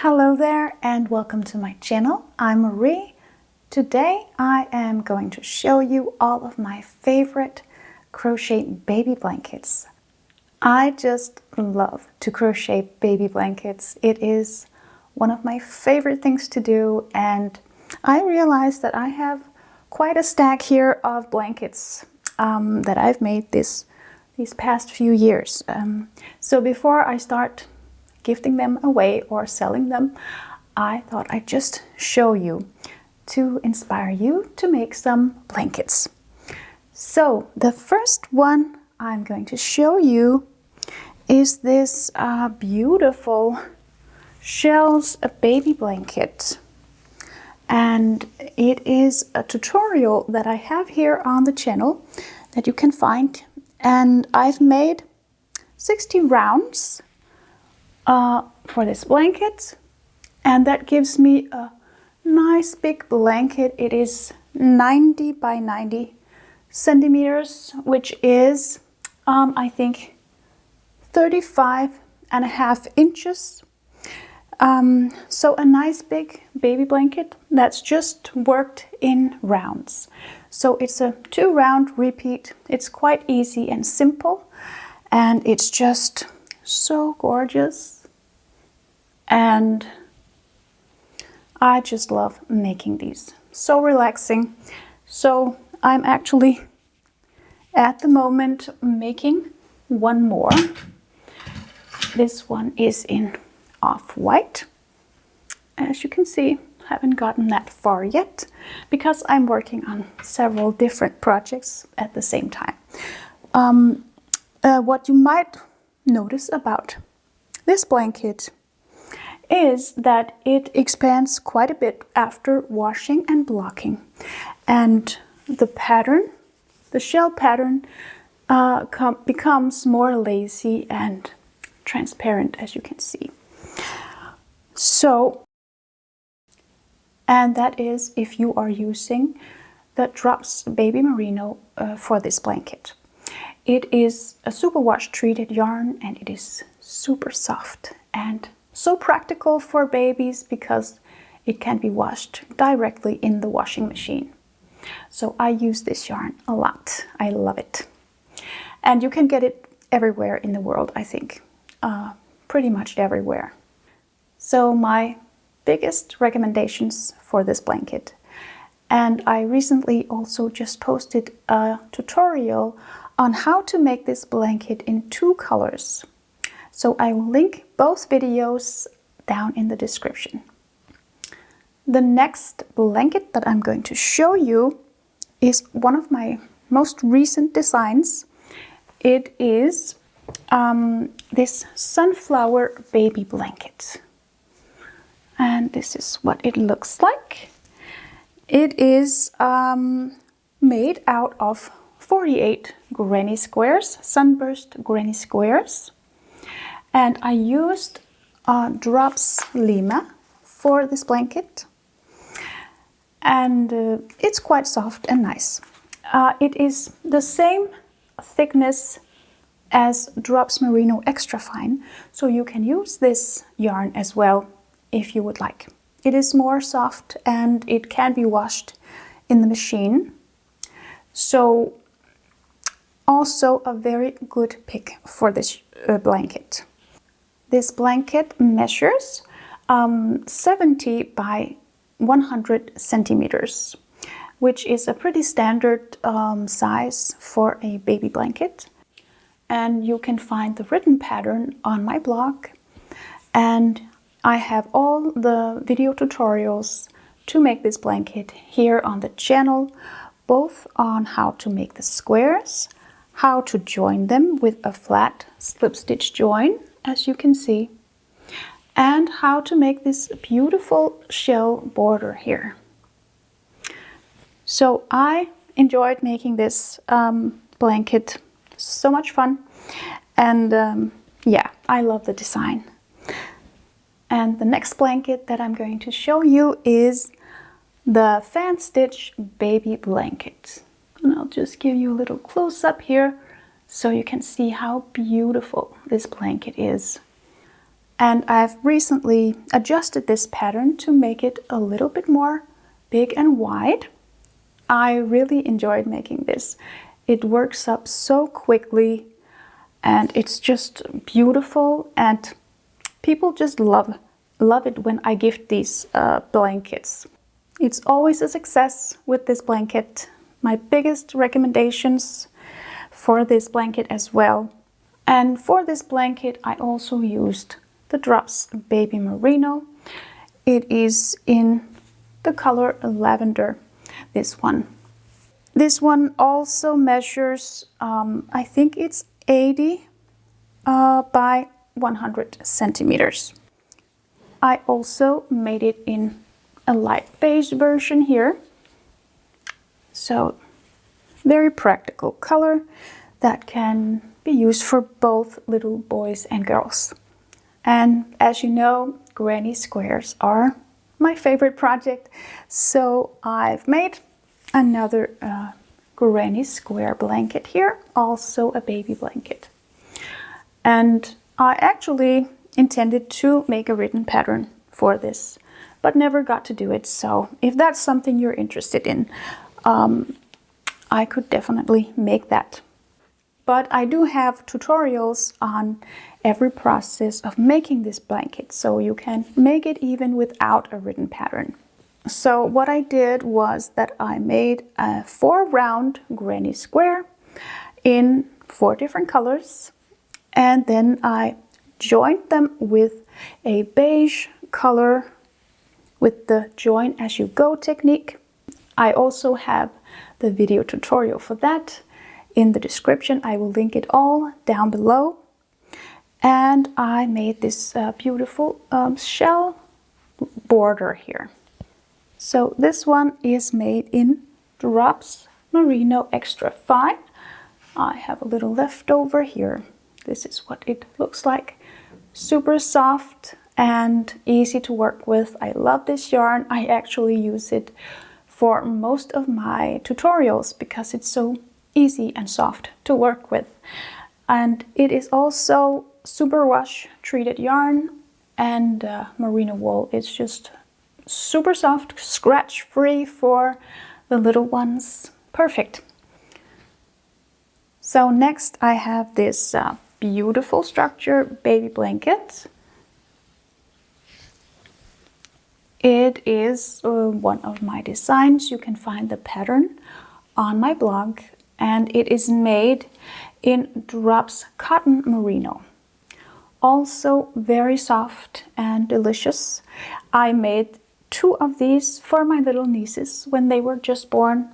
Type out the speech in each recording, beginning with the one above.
Hello there and welcome to my channel. I'm Marie. Today I am going to show you all of my favorite crochet baby blankets. I just love to crochet baby blankets. It is one of my favorite things to do, and I realized that I have quite a stack here of blankets that I've made these past few years. So before I start gifting them away or selling them, I thought I'd just show you to inspire you to make some blankets. So the first one I'm going to show you is this beautiful Shells baby blanket, and it is a tutorial that I have here on the channel that you can find, and I've made 60 rounds for this blanket, and that gives me a nice big blanket. It is 90 by 90 centimeters, which is I think 35.5 inches. So a nice big baby blanket that's just worked in rounds. So it's a 2-round repeat. It's quite easy and simple, and it's just so gorgeous, and I just love making these. So relaxing. So I'm actually at the moment making one more. This one is in off-white. As you can see, haven't gotten that far yet because I'm working on several different projects at the same time. What you might notice about this blanket is that it expands quite a bit after washing and blocking, and the pattern, the shell pattern, becomes more lacy and transparent, as you can see. So, and that is if you are using the Drops Baby Merino for this blanket. It is a superwash treated yarn, and it is super soft and so practical for babies because it can be washed directly in the washing machine. So I use this yarn a lot. I love it. And you can get it everywhere in the world, I think. Pretty much everywhere. So my biggest recommendations for this blanket. And I recently also just posted a tutorial on how to make this blanket in 2 colors. So I will link both videos down in the description. The next blanket that I'm going to show you is one of my most recent designs. It is this sunflower baby blanket. And this is what it looks like. It is made out of 48 granny squares, sunburst granny squares. And I used Drops Lima for this blanket. And it's quite soft and nice. It is the same thickness as Drops Merino Extra Fine, so you can use this yarn as well if you would like. It is more soft and it can be washed in the machine. So also a very good pick for this blanket. This blanket measures 70 by 100 centimeters, which is a pretty standard size for a baby blanket. And you can find the written pattern on my blog. And I have all the video tutorials to make this blanket here on the channel, both on how to make the squares, how to join them with a flat slip stitch join, as you can see, and how to make this beautiful shell border here. So I enjoyed making this blanket. So much fun, and yeah, I love the design. And the next blanket that I'm going to show you is the Fanstitch baby blanket. And I'll just give you a little close-up here so you can see how beautiful this blanket is. And I've recently adjusted this pattern to make it a little bit more big and wide. I really enjoyed making this. It works up so quickly and it's just beautiful, and people just love it when I gift these blankets. It's always a success with this blanket. My biggest recommendations for this blanket as well. And for this blanket I also used the Drops Baby Merino. It is in the color lavender, this one. This one also measures, I think it's 80 by 100 centimeters. I also made it in a light beige version here. So very practical color that can be used for both little boys and girls. And as you know, granny squares are my favorite project, so I've made another granny square blanket here, also a baby blanket. And I actually intended to make a written pattern for this, but never got to do it. So if that's something you're interested in, I could definitely make that. But I do have tutorials on every process of making this blanket, so you can make it even without a written pattern. So what I did was that I made a 4 round granny square in 4 different colors, and then I joined them with a beige color with the join as you go technique. I also have the video tutorial for that in the description. I will link it all down below. And I made this beautiful shell border here. So this one is made in Drops Merino Extra Fine. I have a little leftover here. This is what it looks like. Super soft and easy to work with. I love this yarn. I actually use it for most of my tutorials because it's so easy and soft to work with. And it is also superwash treated yarn, and merino wool. It's just super soft, scratch free for the little ones. Perfect. So next I have this beautiful structure baby blanket. It is one of my designs. You can find the pattern on my blog, and it is made in Drops Cotton Merino. Also very soft and delicious. I made 2 of these for my little nieces when they were just born,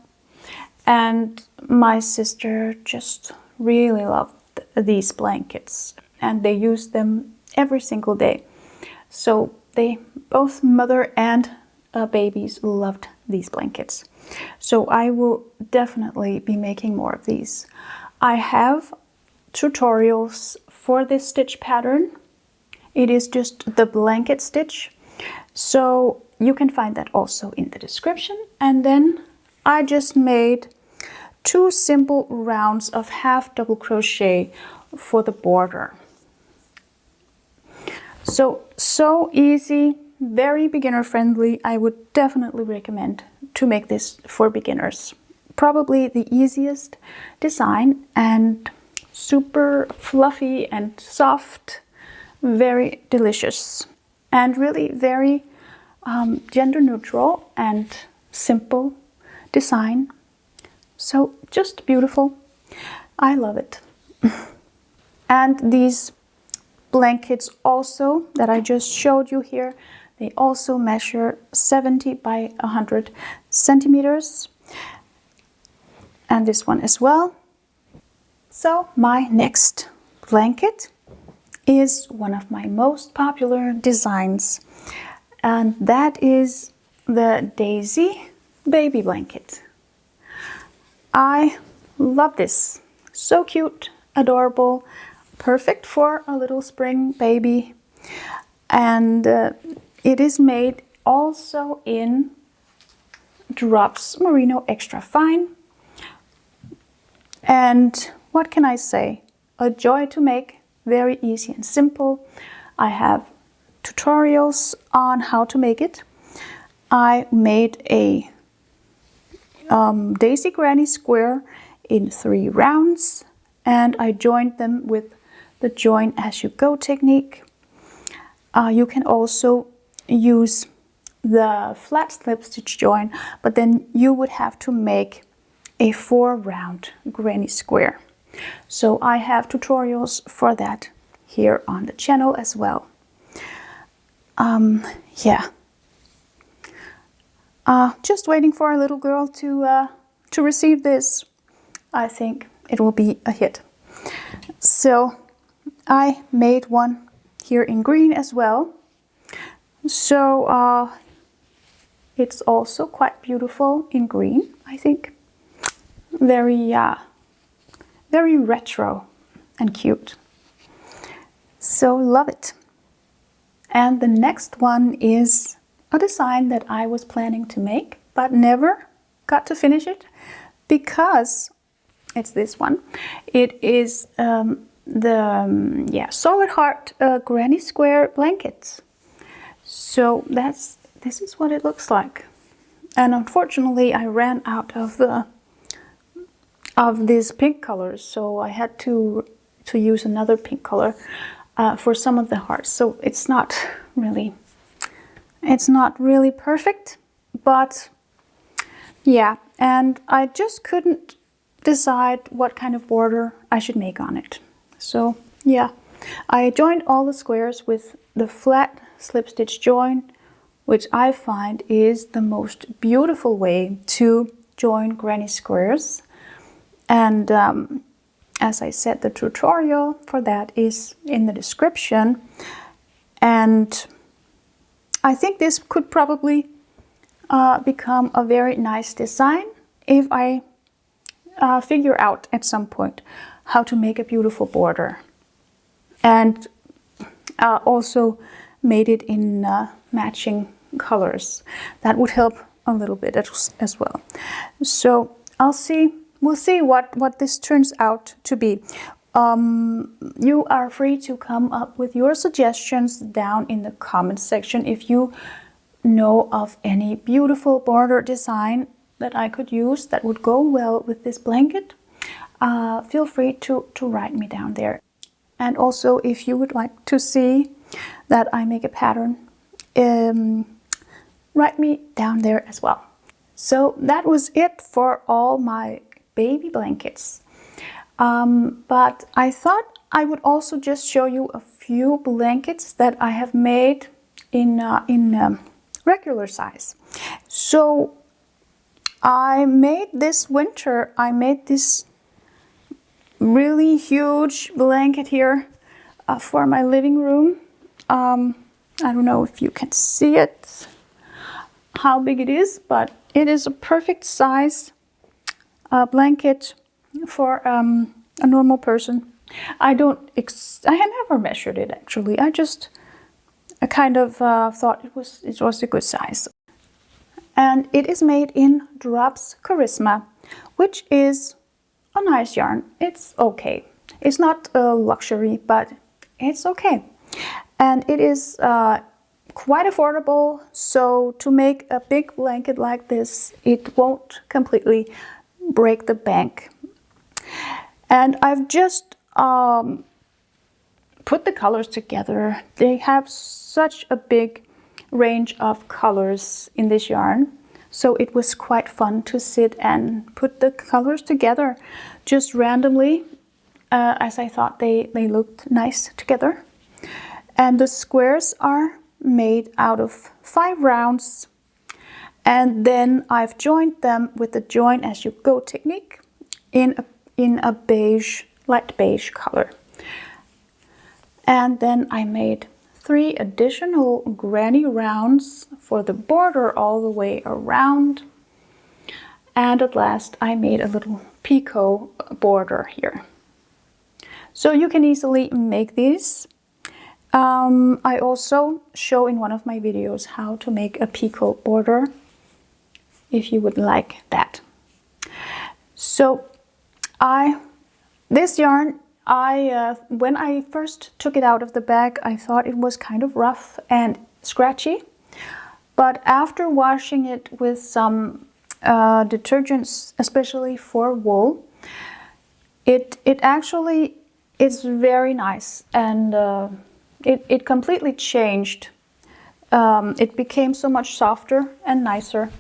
and my sister just really loved these blankets and they use them every single day. So they, both mother and babies, loved these blankets. So I will definitely be making more of these. I have tutorials for this stitch pattern. It is just the blanket stitch, so you can find that also in the description. And then I just made 2 simple rounds of half double crochet for the border. So easy, very beginner friendly. I would definitely recommend to make this for beginners. Probably the easiest design, and super fluffy and soft, very delicious, and really very gender neutral and simple design. So just beautiful. I love it. And these blankets also that I just showed you here, they also measure 70 by 100 centimeters. And this one as well. So my next blanket is one of my most popular designs, and that is the Daisy baby blanket. I love this. So cute, adorable, perfect for a little spring baby. And it is made also in Drops Merino Extra Fine. And what can I say? A joy to make, very easy and simple. I have tutorials on how to make it. I made a daisy granny square in 3 rounds, and I joined them with the join as you go technique. You can also use the flat slip stitch join, but then you would have to make a 4 round granny square. So I have tutorials for that here on the channel as well. Yeah. Just waiting for a little girl to receive this. I think it will be a hit. So I made one here in green as well. So it's also quite beautiful in green, I think. Very retro and cute. So love it. And the next one is a design that I was planning to make, but never got to finish it because it's this one. It is the solid heart granny square blankets. So this is what it looks like. And unfortunately I ran out of these pink colors, so I had to use another pink color for some of the hearts. So it's not really perfect, but yeah. And I just couldn't decide what kind of border I should make on it. So yeah, I joined all the squares with the flat slip stitch join, which I find is the most beautiful way to join granny squares. And as I said, the tutorial for that is in the description. And I think this could probably become a very nice design if I figure out at some point how to make a beautiful border. And also made it in matching colors. That would help a little bit as well. So we'll see what this turns out to be. You are free to come up with your suggestions down in the comments section. If you know of any beautiful border design that I could use that would go well with this blanket, feel free to write me down there. And also, if you would like to see that I make a pattern, write me down there as well. So that was it for all my baby blankets. But I thought I would also just show you a few blankets that I have made in regular size. So I made this winter, I made this really huge blanket here for my living room. I don't know if you can see it, how big it is, but it is a perfect size blanket for a normal person. I had never measured it actually. I kind of thought it was a good size. And it is made in Drops Charisma, which is a nice yarn. It's okay. It's not a luxury, but it's okay. And it is quite affordable, so to make a big blanket like this, it won't completely break the bank. And I've just put the colors together. They have such a big range of colors in this yarn, so it was quite fun to sit and put the colors together just randomly, as I thought they looked nice together. And the squares are made out of 5 rounds, and then I've joined them with the join as you go technique in a beige, light beige color. And then I made 3 additional granny rounds for the border all the way around. And at last I made a little picot border here. So you can easily make these. I also show in one of my videos how to make a picot border, if you would like that. So this yarn when I first took it out of the bag, I thought it was kind of rough and scratchy. But after washing it with some detergents, especially for wool, it actually is very nice, and it completely changed. It became so much softer and nicer.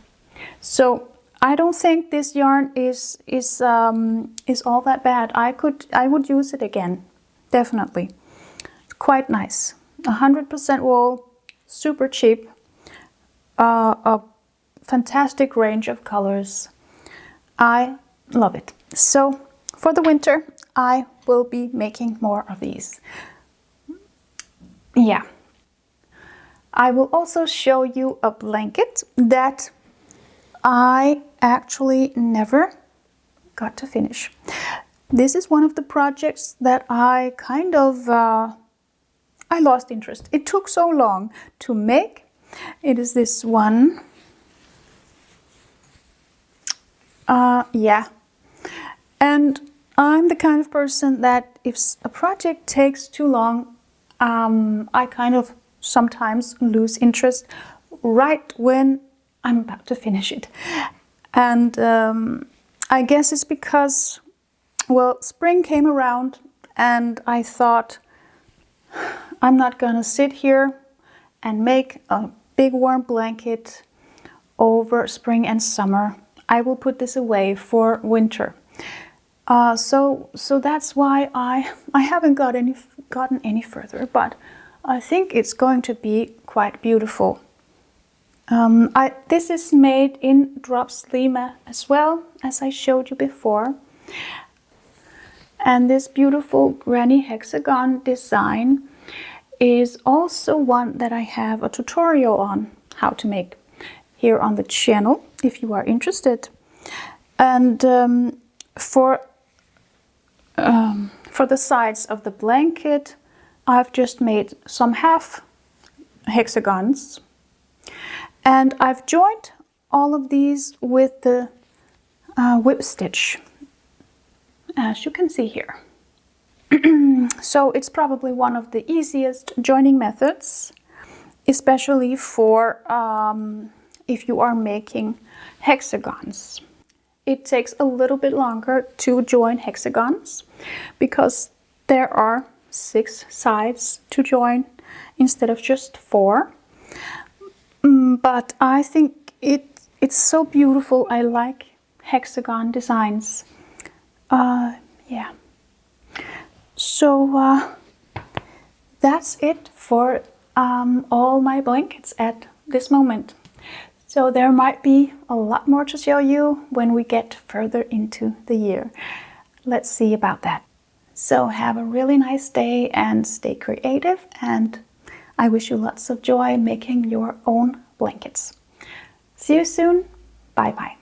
So I don't think this yarn is all that bad. I would use it again, definitely. Quite nice. 100% wool, super cheap, a fantastic range of colors. I love it. So for the winter, I will be making more of these. Yeah. I will also show you a blanket that I actually never got to finish. This is one of the projects that I kind of I lost interest. It took so long to make. It is this one. Yeah. And I'm the kind of person that if a project takes too long, I kind of sometimes lose interest right when I'm about to finish it. And I guess it's because, well, spring came around and I thought, I'm not gonna sit here and make a big warm blanket over spring and summer. I will put this away for winter. So that's why I haven't gotten any further, but I think it's going to be quite beautiful. This is made in Drops Lima as well, as I showed you before. And this beautiful granny hexagon design is also one that I have a tutorial on how to make here on the channel, if you are interested. And for the sides of the blanket, I've just made some half hexagons. And I've joined all of these with the whip stitch, as you can see here. So it's probably one of the easiest joining methods, especially for if you are making hexagons. It takes a little bit longer to join hexagons because there are 6 sides to join instead of just 4. But I think it's so beautiful. I like hexagon designs. Yeah. So that's it for all my blankets at this moment. So there might be a lot more to show you when we get further into the year. Let's see about that. So have a really nice day and stay creative, and I wish you lots of joy making your own blankets. See you soon. Bye bye.